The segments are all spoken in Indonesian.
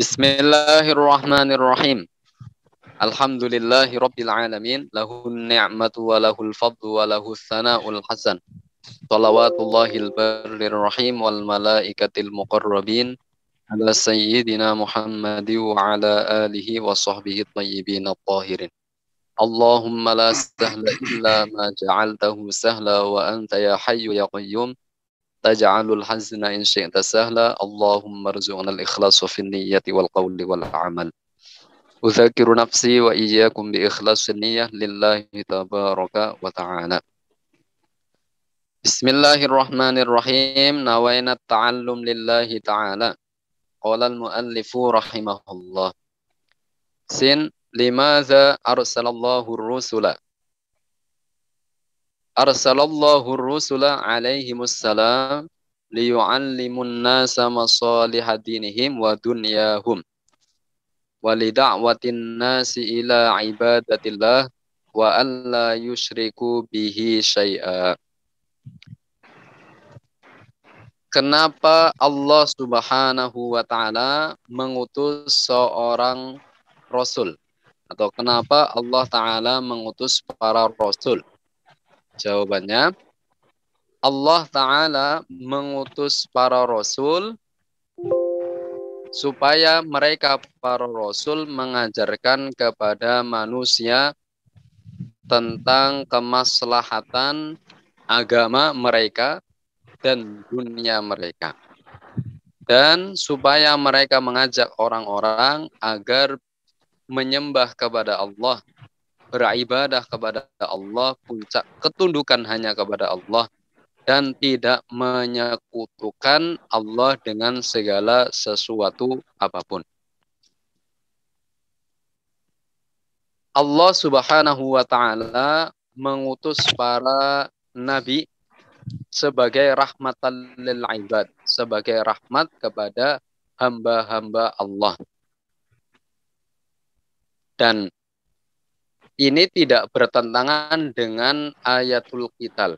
Bismillahirrahmanirrahim. Alhamdulillahi rabbil alamin. Lahun ni'matu wa lahul fadlu wa lahus sana'ul hasan. Salawatullahil barrir rahim wal malaikatil muqarrabin ala sayyidina Muhammadi wa ala alihi wa sahbihi tayyibin at-tahirin. Allahumma la sahla illa ma ja'altahu sahla wa anta ya hayyu ya qayyum taj'alul hazna in syi'ta sahla. Allahumma rzuqna al-ikhlasa fin niyyati wal qawli wal amal. Udzakiru nafsi wa iyyakum bi ikhlasin niyyah lillahi tabaraka wa ta'ala. Bismillahirrahmanirrahim. Nawaina ta'allum lillahi ta'ala. Qala al-muallifu rahimahullah. Sin limadza arsalallahu ar-rusula. Arsalallahu ar-rusula alaihimus salam liyu'allimun nasa masaliha dinihim wa dunyahum wa lida'watin nasi ila ibadatillah wa alla yusyriku bihi syai'a. Kenapa Allah Subhanahu wa ta'ala mengutus seorang rasul? Atau kenapa Allah ta'ala mengutus para rasul? Jawabannya, Allah ta'ala mengutus para rasul supaya mereka para rasul mengajarkan kepada manusia tentang kemaslahatan agama mereka dan dunia mereka. Dan supaya mereka mengajak orang-orang agar menyembah kepada Allah, beribadah kepada Allah, puncak ketundukan hanya kepada Allah, dan tidak menyekutukan Allah dengan segala sesuatu apapun. Allah Subhanahu wa ta'ala mengutus para nabi sebagai rahmatan lil ibad, sebagai rahmat kepada hamba-hamba Allah. Dan ini tidak bertentangan dengan ayatul qital.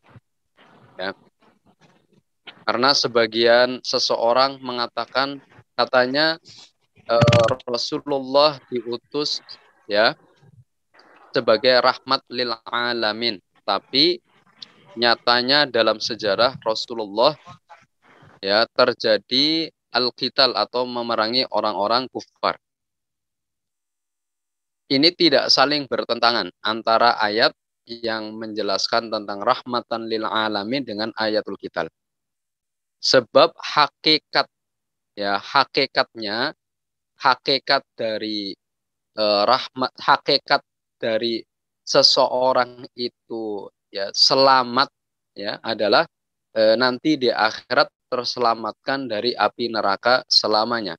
Ya. Karena sebagian seseorang mengatakan katanya Rasulullah diutus ya sebagai rahmat lil alamin, tapi nyatanya dalam sejarah Rasulullah ya terjadi al-qital atau memerangi orang-orang kufar. Ini tidak saling bertentangan antara ayat yang menjelaskan tentang rahmatan lil alamin dengan ayatul qital. Sebab hakikat ya hakikat dari hakikat dari seseorang itu ya selamat ya adalah nanti di akhirat terselamatkan dari api neraka selamanya.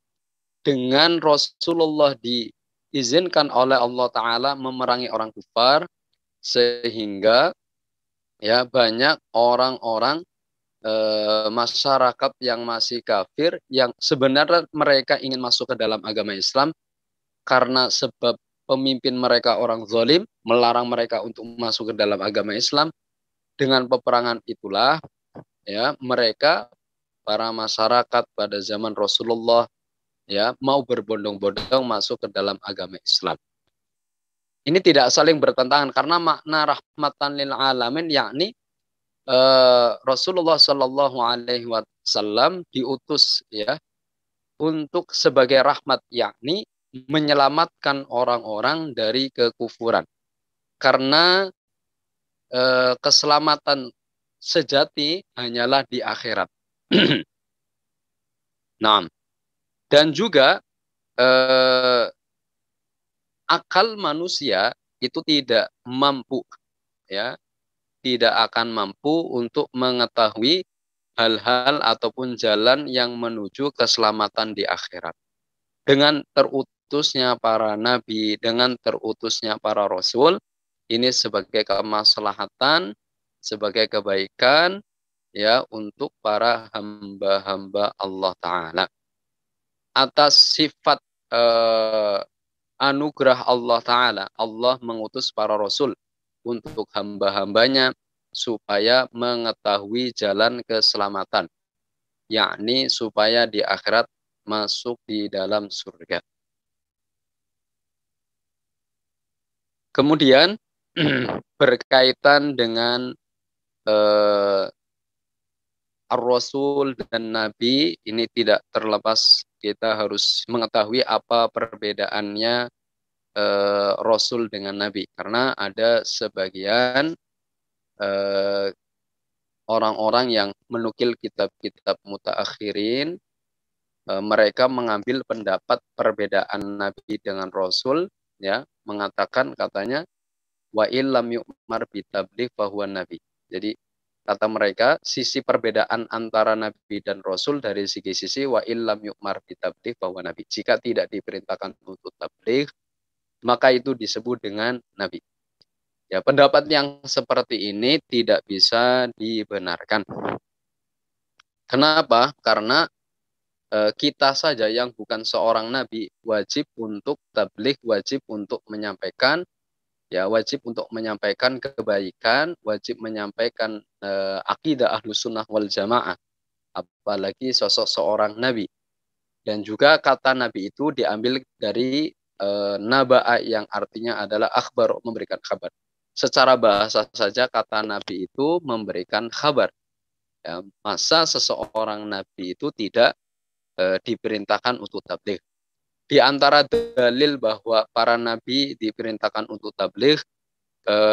Dengan Rasulullah diizinkan oleh Allah Ta'ala memerangi orang kufar, sehingga ya banyak orang-orang masyarakat yang masih kafir yang sebenarnya mereka ingin masuk ke dalam agama Islam karena sebab pemimpin mereka orang zalim melarang mereka untuk masuk ke dalam agama Islam. Dengan peperangan itulah ya mereka para masyarakat pada zaman Rasulullah ya mau berbondong-bondong masuk ke dalam agama Islam. Ini tidak saling bertentangan karena makna rahmatan lil alamin yakni Rasulullah Shallallahu Alaihi Wasallam diutus ya untuk sebagai rahmat yakni menyelamatkan orang-orang dari kekufuran. Karena keselamatan sejati hanyalah di akhirat. Nah, dan juga akal manusia itu tidak mampu ya, tidak akan mampu untuk mengetahui hal-hal ataupun jalan yang menuju keselamatan di akhirat. Dengan terutusnya para nabi, dengan terutusnya para rasul, ini sebagai kemaslahatan, sebagai kebaikan ya untuk para hamba-hamba Allah Ta'ala. Atas sifat anugerah Allah Ta'ala, Allah mengutus para rasul untuk hamba-hambanya supaya mengetahui jalan keselamatan, yakni supaya di akhirat masuk di dalam surga. Kemudian berkaitan dengan Ar-Rasul dan Nabi, ini tidak terlepas kita harus mengetahui apa perbedaannya Rasul dengan Nabi. Karena ada sebagian orang-orang yang menukil kitab-kitab mutaakhirin, mereka mengambil pendapat perbedaan Nabi dengan Rasul, ya, mengatakan katanya wa illam yu'mar bitabligh fahuwa nabi. Jadi kata mereka sisi perbedaan antara Nabi dan Rasul dari sisi wa illam yu'mar bitabligh fahuwa nabi. Jika tidak diperintahkan untuk tabligh, maka itu disebut dengan Nabi. Ya, pendapat yang seperti ini tidak bisa dibenarkan. Kenapa? Karena kita saja yang bukan seorang nabi wajib untuk tabligh, wajib untuk menyampaikan, ya, wajib untuk menyampaikan kebaikan, wajib menyampaikan akidah Ahlus Sunnah wal Jamaah, apalagi sosok seorang nabi. Dan juga kata nabi itu diambil dari naba'a yang artinya adalah akhbar, memberikan kabar. Secara bahasa saja kata nabi itu memberikan kabar. Ya, masa seseorang nabi itu tidak diperintahkan untuk tabligh. Di antara dalil bahwa para nabi diperintahkan untuk tabligh,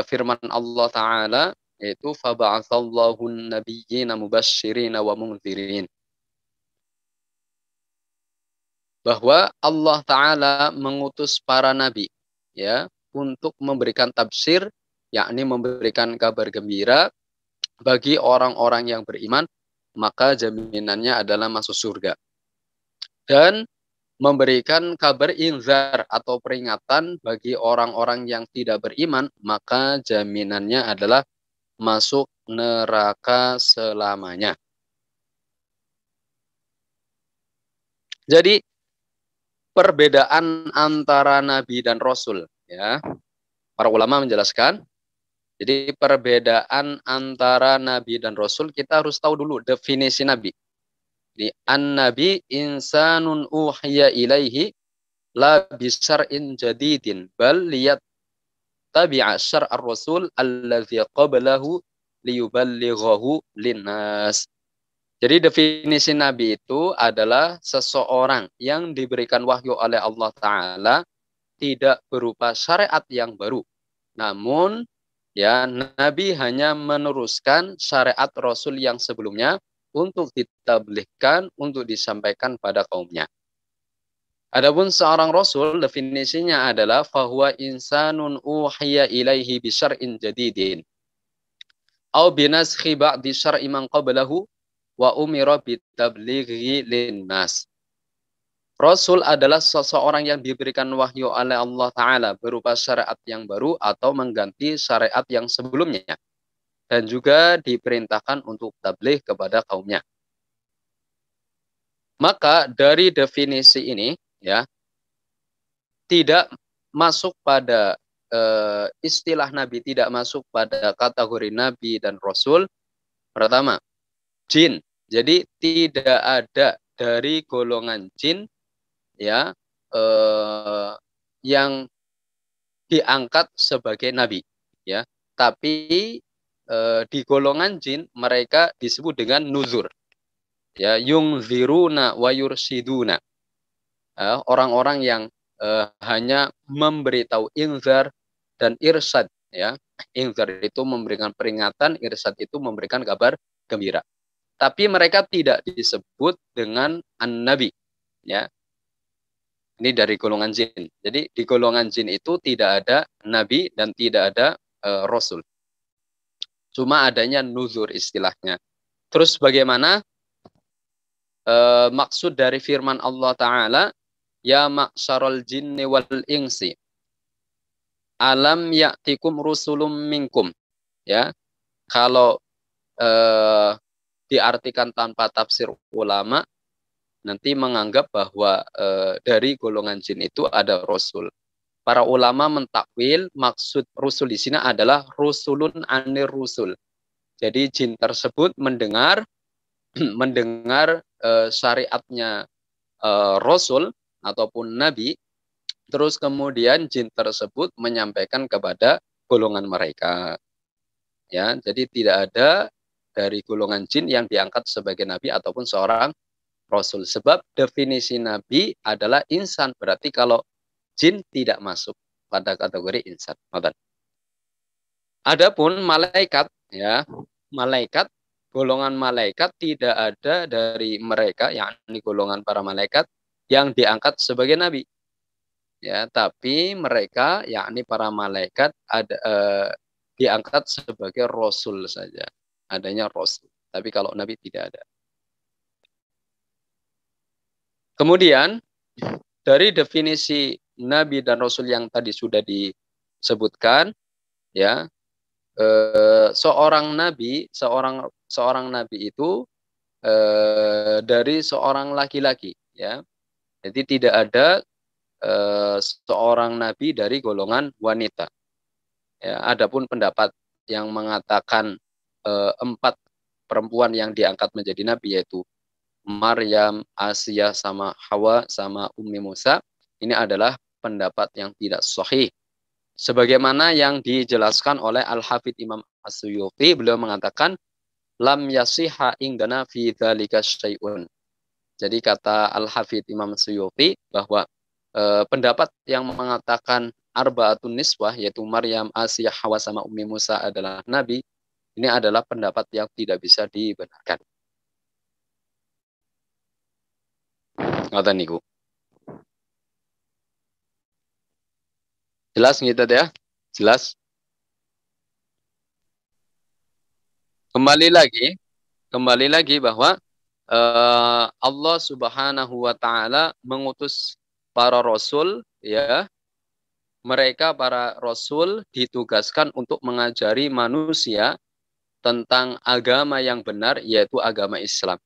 firman Allah Ta'ala, yaitu faba'atsallahu nabiyyina mubasysyirina wa mundzirin. Bahwa Allah Ta'ala mengutus para nabi, ya, untuk memberikan tafsir, yakni memberikan kabar gembira bagi orang-orang yang beriman, maka jaminannya adalah masuk surga. Dan memberikan kabar inzar atau peringatan bagi orang-orang yang tidak beriman, maka jaminannya adalah masuk neraka selamanya. Jadi perbedaan antara nabi dan rasul, ya. Para ulama menjelaskan, jadi perbedaan antara nabi dan rasul, kita harus tahu dulu definisi nabi. Di an-nabi insanun uhiya ilaihi la bisar'in jadidin bal liyat tabi'a syar'ar rasul alladzi qablahu liyuballighahu linnas. Jadi definisi nabi itu adalah seseorang yang diberikan wahyu oleh Allah Ta'ala, tidak berupa syariat yang baru. Namun ya, nabi hanya meneruskan syariat rasul yang sebelumnya untuk ditablighkan, untuk disampaikan pada kaumnya. Adapun seorang rasul, definisinya adalah fahuwa insanun uhiya ilaihi bisyar'in jadidin au binaskhi ba'di syar'i man qablahu wa umira bitablighi linnas. Rasul adalah seseorang yang diberikan wahyu oleh Allah Ta'ala berupa syariat yang baru atau mengganti syariat yang sebelumnya, dan juga diperintahkan untuk tabligh kepada kaumnya. Maka dari definisi ini, ya, tidak masuk pada istilah nabi, tidak masuk pada kategori nabi dan rasul. Pertama, jin. Jadi tidak ada dari golongan jin, ya, yang diangkat sebagai nabi, ya. Tapi di golongan jin mereka disebut dengan nuzur, ya, yungziruna wa yursiduna, orang-orang yang hanya memberitahu, inzar dan irsyad, ya. Inzar itu memberikan peringatan, irsyad itu memberikan kabar gembira. Tapi mereka tidak disebut dengan an-nabi, ya. Ini dari golongan jin. Jadi di golongan jin itu tidak ada nabi dan tidak ada rasul. Cuma adanya nuzur istilahnya. Terus bagaimana maksud dari firman Allah Ta'ala, ya ma'syarul jinni wal insi alam ya'tikum rusulum minkum, ya. Kalau diartikan tanpa tafsir ulama, nanti menganggap bahwa dari golongan jin itu ada rasul. Para ulama mentakwil maksud rusul di sini adalah rusulun anir rusul. Jadi jin tersebut mendengar syariatnya rasul ataupun nabi, terus kemudian jin tersebut menyampaikan kepada golongan mereka. Ya, jadi tidak ada dari golongan jin yang diangkat sebagai nabi ataupun seorang rasul. Sebab definisi nabi adalah insan. Berarti kalau jin tidak masuk pada kategori insan. Adapun malaikat, ya, malaikat, golongan malaikat tidak ada dari mereka, yakni golongan para malaikat yang diangkat sebagai nabi. Ya, tapi mereka, yakni para malaikat, ada diangkat sebagai rasul saja. Adanya rasul. Tapi kalau nabi tidak ada. Kemudian dari definisi nabi dan rasul yang tadi sudah disebutkan, ya, seorang nabi itu dari seorang laki-laki, ya. Jadi tidak ada seorang nabi dari golongan wanita. Ya, adapun pendapat yang mengatakan 4 perempuan yang diangkat menjadi nabi, yaitu Maryam, Asia, sama Hawa, sama Ummi Musa, ini adalah pendapat yang tidak sahih. Sebagaimana yang dijelaskan oleh Al-Hafidh Imam As-Suyuti, beliau mengatakan, lam yasiha indana fi dzalika syai'un. Jadi kata Al-Hafidh Imam As-Suyuti bahwa pendapat yang mengatakan arba'atun niswah, yaitu Maryam, Asia, Hawa, sama Ummi Musa adalah nabi, ini adalah pendapat yang tidak bisa dibenarkan. Ngoten niku. Jelas gitu ya? Jelas. Kembali lagi bahwa Allah Subhanahu wa taala mengutus para rasul, ya. Mereka para rasul ditugaskan untuk mengajari manusia tentang agama yang benar, yaitu agama Islam.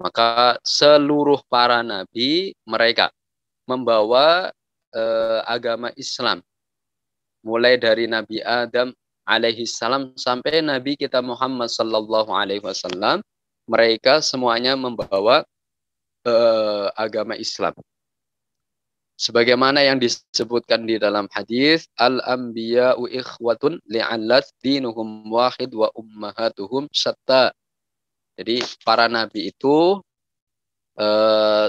Maka seluruh para nabi mereka membawa agama Islam, mulai dari Nabi Adam alaihi salam sampai Nabi kita Muhammad sallallahu alaihi wasallam, mereka semuanya membawa agama Islam. Sebagaimana yang disebutkan di dalam hadis, al-anbiya'u ikhwatun li'allat dinuhum wahid wa ummahatuhum syatta. Jadi para nabi itu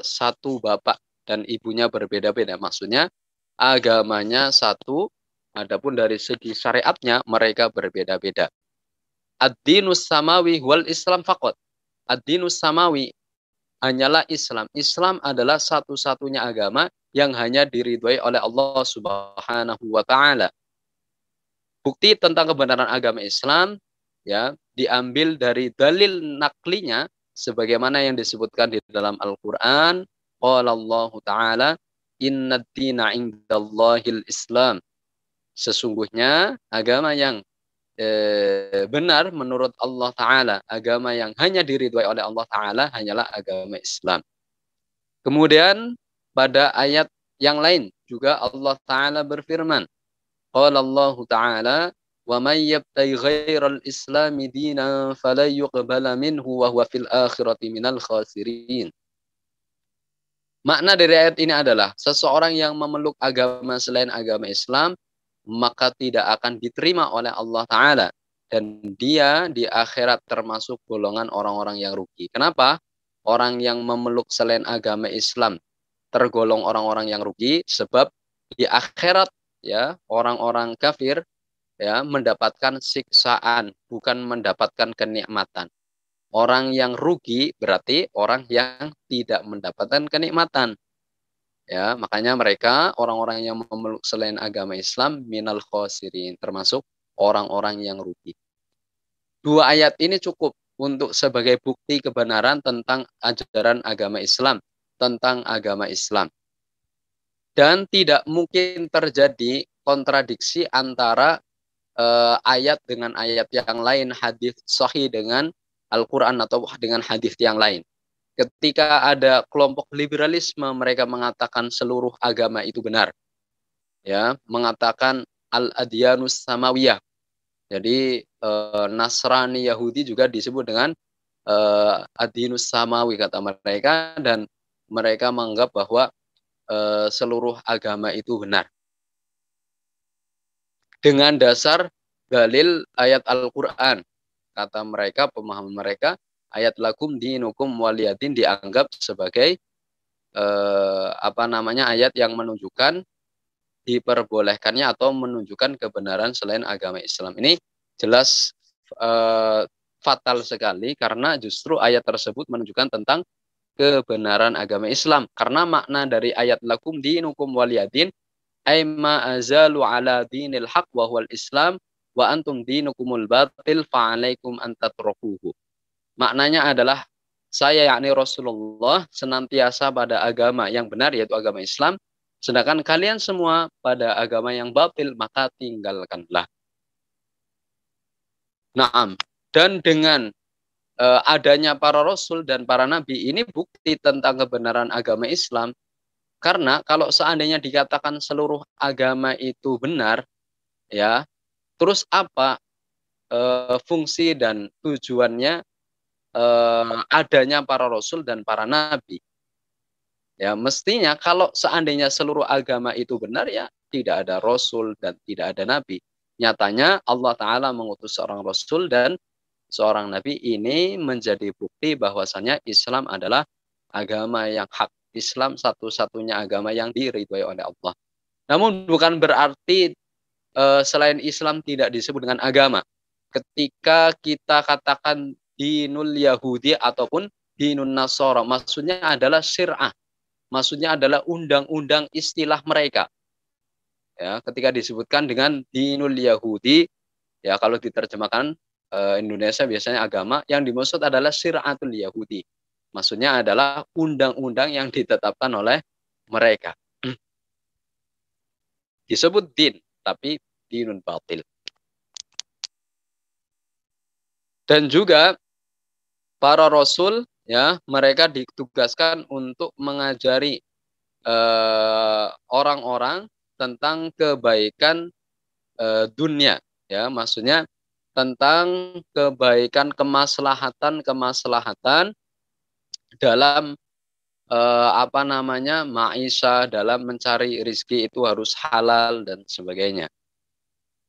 satu bapak dan ibunya berbeda-beda. Maksudnya agamanya satu, adapun dari segi syariatnya mereka berbeda-beda. Ad-dinus samawi wal Islam faqat. Ad-dinus samawi hanyalah Islam. Islam adalah satu-satunya agama yang hanya diridhoi oleh Allah Subhanahu wa taala. Bukti tentang kebenaran agama Islam, ya, diambil dari dalil naklinya sebagaimana yang disebutkan di dalam Al-Qur'an, qala Allah taala, innad dina 'indallahil Islam. Sesungguhnya agama yang benar menurut Allah taala, agama yang hanya diridhoi oleh Allah taala hanyalah agama Islam. Kemudian pada ayat yang lain juga Allah taala berfirman, qala Allah taala, wa may yabtaghi ghairal islami dinan falan yuqbala minhu wa huwa fil akhirati minal khasirin. Makna dari ayat ini adalah seseorang yang memeluk agama selain agama Islam maka tidak akan diterima oleh Allah taala, dan dia di akhirat termasuk golongan orang-orang yang rugi. Kenapa? Orang yang memeluk selain agama Islam tergolong orang-orang yang rugi, sebab di akhirat, ya, orang-orang kafir, ya, mendapatkan siksaan, bukan mendapatkan kenikmatan. Orang yang rugi berarti orang yang tidak mendapatkan kenikmatan. Ya, makanya mereka orang-orang yang memeluk selain agama Islam minal khosirin, termasuk orang-orang yang rugi. Dua ayat ini cukup untuk sebagai bukti kebenaran tentang ajaran agama Islam, tentang agama Islam. Dan tidak mungkin terjadi kontradiksi antara ayat dengan ayat yang lain, hadis sahih dengan Al-Quran atau dengan hadis yang lain. Ketika ada kelompok liberalisme, mereka mengatakan seluruh agama itu benar, ya, mengatakan al-adyanus samawiyah. Jadi Nasrani, Yahudi juga disebut dengan ad-dinus samawi kata mereka, dan mereka menganggap bahwa seluruh agama itu benar. Dengan dasar dalil ayat Al-Quran. Kata mereka, pemahaman mereka, ayat lakum dinukum waliyadin dianggap sebagai ayat yang menunjukkan diperbolehkannya atau menunjukkan kebenaran selain agama Islam. Ini jelas fatal sekali karena justru ayat tersebut menunjukkan tentang kebenaran agama Islam. Karena makna dari ayat lakum dinukum waliyadin ay ma azalu ala dinil haq wa huwal Islam wa antum dinukumul batil fa'alaikum an tatrukuhu. Maknanya adalah saya yakni Rasulullah senantiasa pada agama yang benar yaitu agama Islam, sedangkan kalian semua pada agama yang batil, maka tinggalkanlah. Naam. Dan dengan adanya para rasul dan para nabi ini bukti tentang kebenaran agama Islam. Karena kalau seandainya dikatakan seluruh agama itu benar, ya, terus apa fungsi dan tujuannya adanya para rasul dan para nabi? Ya, mestinya kalau seandainya seluruh agama itu benar, ya tidak ada rasul dan tidak ada nabi. Nyatanya Allah Ta'ala mengutus seorang rasul dan seorang nabi, ini menjadi bukti bahwasanya Islam adalah agama yang hak. Islam satu-satunya agama yang diridhoi oleh Allah. Namun bukan berarti selain Islam tidak disebut dengan agama. Ketika kita katakan dinul Yahudi ataupun dinun Nasara, maksudnya adalah syir'ah. Maksudnya adalah undang-undang istilah mereka. Ya, ketika disebutkan dengan dinul Yahudi, ya kalau diterjemahkan Indonesia biasanya agama, yang dimaksud adalah syir'atul Yahudi. Maksudnya adalah undang-undang yang ditetapkan oleh mereka. Disebut din, tapi dinun batil. Dan juga para rasul, ya, mereka ditugaskan untuk mengajari orang-orang tentang kebaikan dunia, ya, maksudnya tentang kebaikan kemaslahatan dalam maisha, dalam mencari rizki itu harus halal dan sebagainya.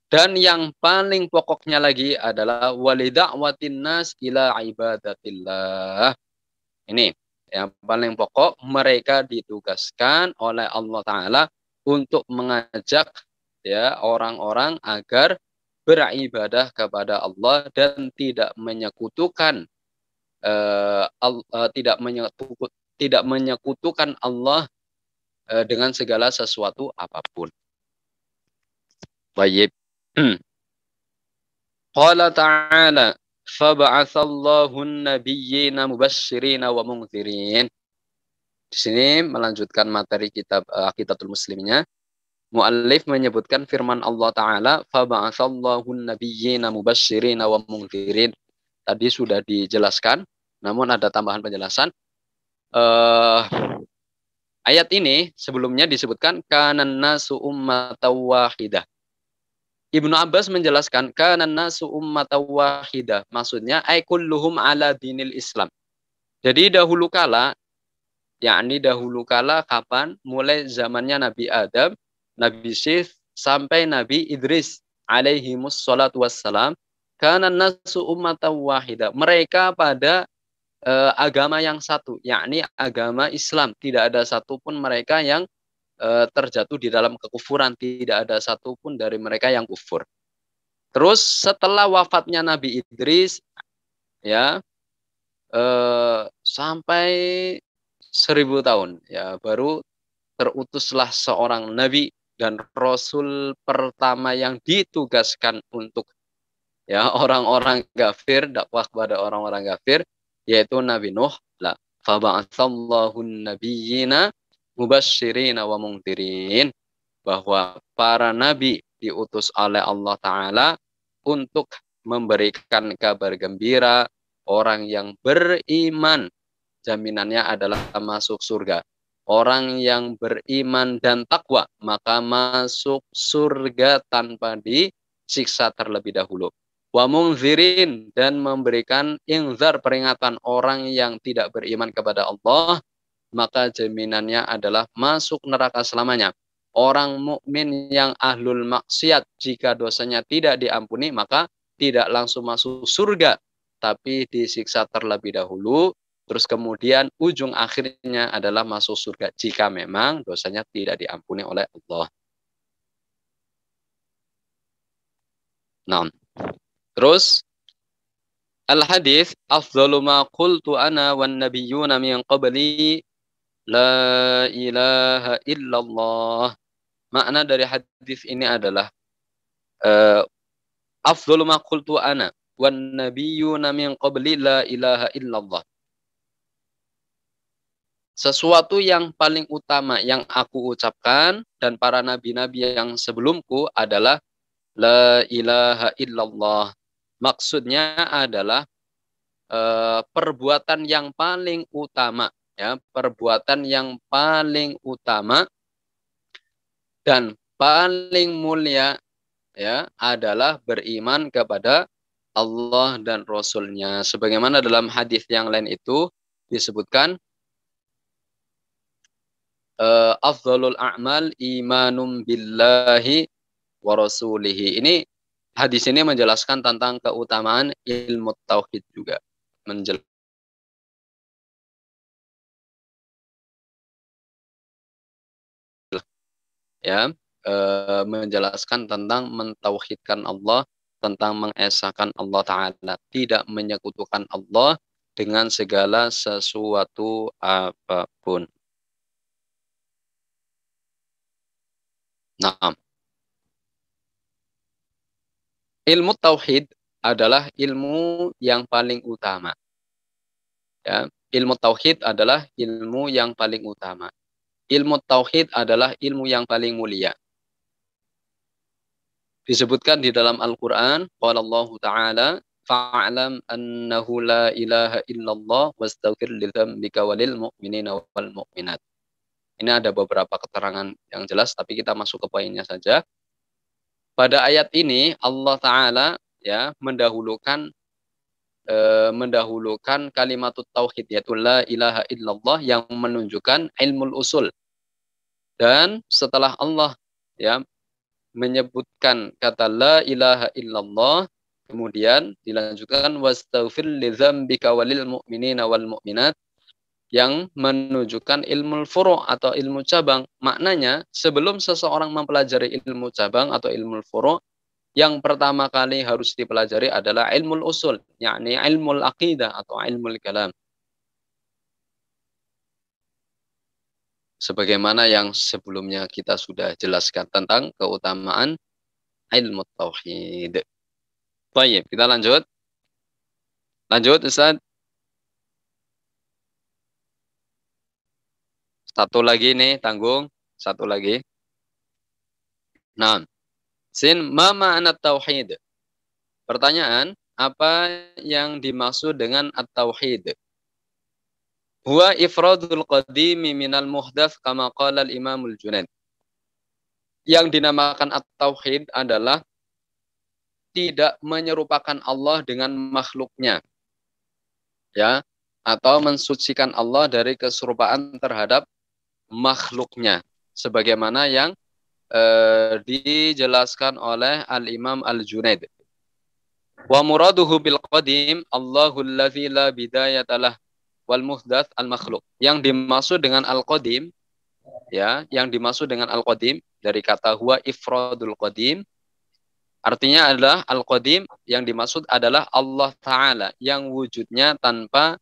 Dan yang paling pokoknya lagi adalah walida'watin nas ila ibadatillah. Ini yang paling pokok, mereka ditugaskan oleh Allah Ta'ala untuk mengajak, ya, orang-orang agar beribadah kepada Allah dan tidak menyekutukan tidak menyekutukan Allah dengan segala sesuatu apapun. Baik. Qala ta'ala fab'atsallahu an-nabiyyina mubashshirina wa mundzirin. Di sini melanjutkan materi kitab Aqidatul Muslimnya. Muallif menyebutkan firman Allah Ta'ala fab'atsallahu an-nabiyyina mubashshirina wa mundzirin. Tadi sudah dijelaskan, namun ada tambahan penjelasan. Ayat ini sebelumnya disebutkan kanan nasu ummatan wahidah. Ibnu Abbas menjelaskan kanan nasu ummatan wahidah, maksudnya ay kulluhum ala dinil Islam. Jadi dahulu kala, yakni dahulu kala kapan? Mulai zamannya Nabi Adam, Nabi Syith sampai Nabi Idris alaihimus salatu wassalam, kanan nasu ummatan wahidah. Mereka pada agama yang satu, yakni agama Islam. Tidak ada satupun mereka yang terjatuh di dalam kekufuran. Tidak ada satupun dari mereka yang kufur. Terus setelah wafatnya Nabi Idris, ya, sampai 1000 tahun, ya, baru terutuslah seorang Nabi dan Rasul pertama yang ditugaskan untuk, ya, orang-orang kafir, dakwah kepada orang-orang kafir, yaitu Nabi Nuh. La fab'atsallahu an-nabiyyina mubashshirina wa mundzirin, bahwa para nabi diutus oleh Allah Ta'ala untuk memberikan kabar gembira orang yang beriman, jaminannya adalah masuk surga. Orang yang beriman dan takwa maka masuk surga tanpa disiksa terlebih dahulu. Wa munzirin, dan memberikan inzar, peringatan orang yang tidak beriman kepada Allah maka jaminannya adalah masuk neraka selamanya. Orang mukmin yang ahlul maksiat, jika dosanya tidak diampuni, maka tidak langsung masuk surga, tapi disiksa terlebih dahulu, terus kemudian ujung akhirnya adalah masuk surga jika memang dosanya tidak diampuni oleh Allah. Nah, terus al-hadis afdalu ma qultu ana wan nabiyyuna min qabli la ilaha illallah. Makna dari hadis ini adalah afdalu ma qultu ana wan nabiyyuna min qabli la ilaha illallah. Sesuatu yang paling utama yang aku ucapkan dan para nabi-nabi yang sebelumku adalah la ilaha illallah. Maksudnya adalah perbuatan yang paling utama, ya, perbuatan yang paling utama dan paling mulia, ya, adalah beriman kepada Allah dan Rasul-Nya. Sebagaimana dalam hadis yang lain itu disebutkan afdhalul a'mal imanum billahi wa rasulihi. Ini hadis ini menjelaskan tentang keutamaan ilmu tauhid juga. Menjelaskan tentang mentauhidkan Allah, tentang mengesahkan Allah Ta'ala, tidak menyekutukan Allah dengan segala sesuatu apapun. Nah, ilmu tauhid adalah ilmu yang paling utama. Ya, ilmu tauhid adalah ilmu yang paling utama. Ilmu tauhid adalah ilmu yang paling mulia. Disebutkan di dalam Al-Quran, qala Allah Ta'ala, fa'alam annahu la ilaha illallah wastaghfir li dzambika walil mu'minina wal mu'minat. Ini ada beberapa keterangan yang jelas, tapi kita masuk ke poinnya saja. Pada ayat ini Allah Ta'ala, ya, mendahulukan kalimatut tauhid, yaitu la ilaha illallah, yang menunjukkan ilmu usul. Dan setelah Allah, ya, menyebutkan kata la ilaha illallah, kemudian dilanjutkan wastaghfir li dzambika walil mu'minina wal mu'minat, yang menunjukkan ilmu furu' atau ilmu cabang. Maknanya, sebelum seseorang mempelajari ilmu cabang atau ilmu furu', yang pertama kali harus dipelajari adalah ilmu usul, yakni ilmu aqidah atau ilmu kalam. Sebagaimana yang sebelumnya kita sudah jelaskan tentang keutamaan ilmu tauhid. Baik, kita lanjut. Lanjut, Ustaz. Satu lagi nih, tanggung. Satu lagi. Nah, ma ma'na tauhid? Pertanyaan, apa yang dimaksud dengan at-tauhid? Huwa ifradul qadimi minal muhdats kama qala al-Imam al-Junaid. Yang dinamakan at-tauhid adalah tidak menyerupakan Allah dengan makhluknya, ya, atau mensucikan Allah dari keserupaan terhadap makhluknya, sebagaimana yang dijelaskan oleh al-Imam al-Junaid. Wa muraduhu bil qadim Allahul ladzi la bidayatalah wal muhdats al makhluk. Yang dimaksud dengan al-qadim, ya, yang dimaksud dengan al-qadim dari kata huwa ifradul qadim, artinya adalah al-qadim yang dimaksud adalah Allah Ta'ala yang wujudnya tanpa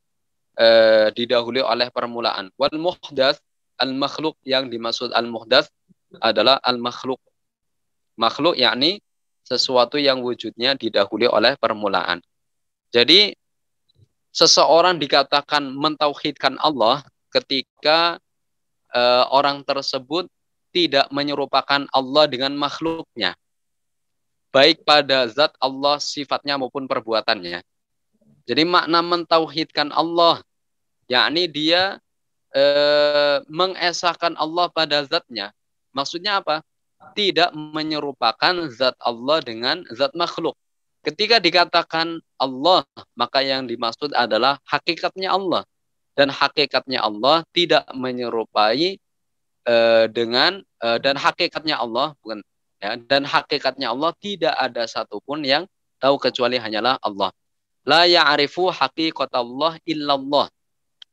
didahului oleh permulaan. Wal muhdats al makhluk, yang dimaksud al muhdats adalah al makhluk. Makhluk yakni sesuatu yang wujudnya didahului oleh permulaan. Jadi seseorang dikatakan mentauhidkan Allah ketika orang tersebut tidak menyerupakan Allah dengan makhluknya, baik pada zat Allah, sifatnya maupun perbuatannya. Jadi makna mentauhidkan Allah, yakni dia mengesahkan Allah pada zatnya. Maksudnya apa? Tidak menyerupakan zat Allah dengan zat makhluk. Ketika dikatakan Allah, maka yang dimaksud adalah hakikatnya Allah. dan hakikatnya Allah tidak menyerupai dan hakikatnya Allah bukan ya, dan hakikatnya Allah tidak ada satupun yang tahu kecuali hanyalah Allah. La ya'rifu haqiqatallah illallah.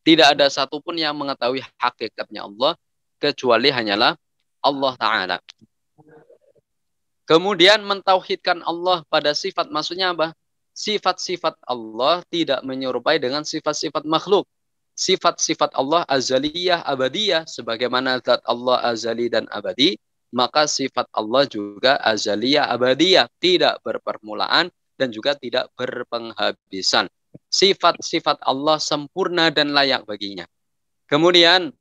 Tidak ada satupun yang mengetahui hakikatnya Allah kecuali hanyalah Allah Ta'ala. Kemudian mentauhidkan Allah pada sifat, maksudnya apa? Sifat-sifat Allah tidak menyerupai dengan sifat-sifat makhluk. Sifat-sifat Allah azaliyah, abadiyah, sebagaimana zat Allah azali dan abadi, maka sifat Allah juga azaliyah, abadiyah, tidak berpermulaan dan juga tidak berpenghabisan. Sifat-sifat Allah sempurna dan layak baginya. Kemudian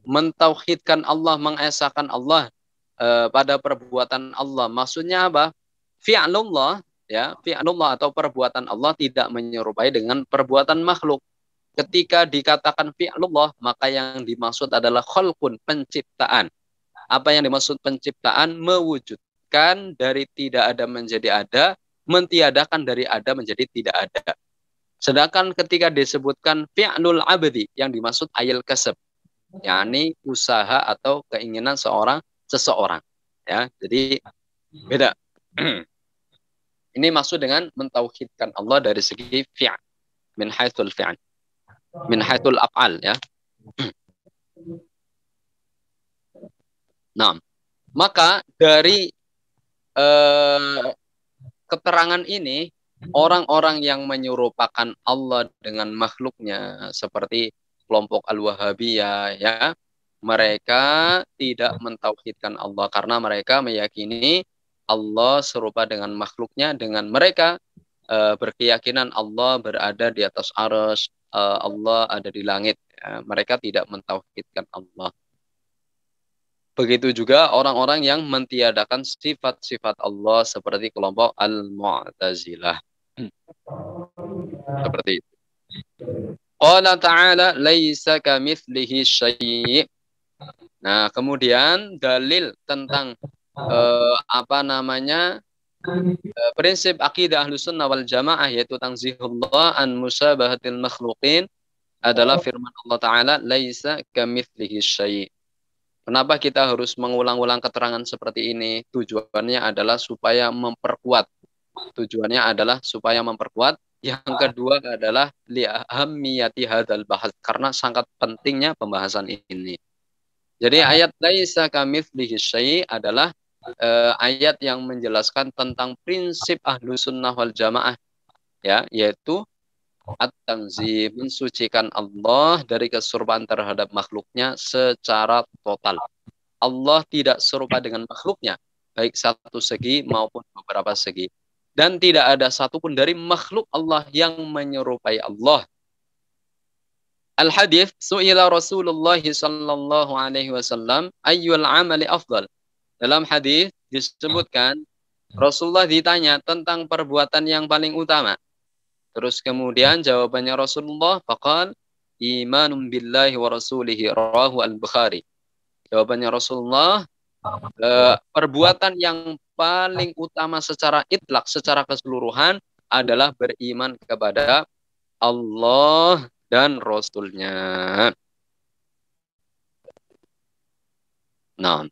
mentauhidkan Allah, mengesahkan Allah pada perbuatan Allah. Maksudnya apa? Fi'lullah, ya, fi'lullah atau perbuatan Allah tidak menyerupai dengan perbuatan makhluk. Ketika dikatakan fi'lullah, maka yang dimaksud adalah khalqun, penciptaan. Apa yang dimaksud penciptaan? Mewujudkan dari tidak ada menjadi ada, mentiadakan dari ada menjadi tidak ada. Sedangkan ketika disebutkan fi'lul abdi, yang dimaksud ayil kasab, yakni usaha atau keinginan seseorang. Ya, jadi beda. Ini maksud dengan mentauhidkan Allah dari segi fi'al, min haitsul fi'al, min haitsul af'al, ya. Nah, maka dari keterangan ini, orang-orang yang menyerupakan Allah dengan makhluknya seperti kelompok Al-Wahabiyah, ya, mereka tidak mentauhidkan Allah karena mereka meyakini Allah serupa dengan makhluknya. Dengan mereka berkeyakinan Allah berada di atas arsy, Allah ada di langit. Ya, mereka tidak mentauhidkan Allah. Begitu juga orang-orang yang mentiadakan sifat-sifat Allah seperti kelompok Al-Mu'tazilah. Seperti itu. Qala ta'ala laisa kamitslihi syai'. Nah, kemudian dalil tentang prinsip akidah Ahlussunnah wal Jamaah, yaitu tanzihullah an musyabahatil makhluqin, adalah firman Allah Ta'ala laisa kamitslihi syai'. Kenapa kita harus mengulang-ulang keterangan seperti ini? Tujuannya adalah supaya memperkuat. Yang kedua adalah li'ahammiyati hadzal bahas, karena sangat pentingnya pembahasan ini. Jadi ayat laisa kamitslihi syai' adalah ayat yang menjelaskan tentang prinsip Ahlussunnah wal Jamaah, ya, yaitu at-tanzih, mensucikan Allah dari keserupaan terhadap makhluknya secara total. Allah tidak serupa dengan makhluknya, baik satu segi maupun beberapa segi. Dan tidak ada satupun dari makhluk Allah yang menyerupai Allah. Al-hadits, su'ila Rasulullah sallallahu alaihi wasallam ayyul amali afdal. Dalam hadis disebutkan Rasulullah ditanya tentang perbuatan yang paling utama. Terus kemudian jawabannya Rasulullah, faqal imanun billahi wa rasulihi, rawahu al-Bukhari. Jawabannya Rasulullah, perbuatan yang paling utama secara itlak, secara keseluruhan adalah beriman kepada Allah dan Rasulnya. Nah,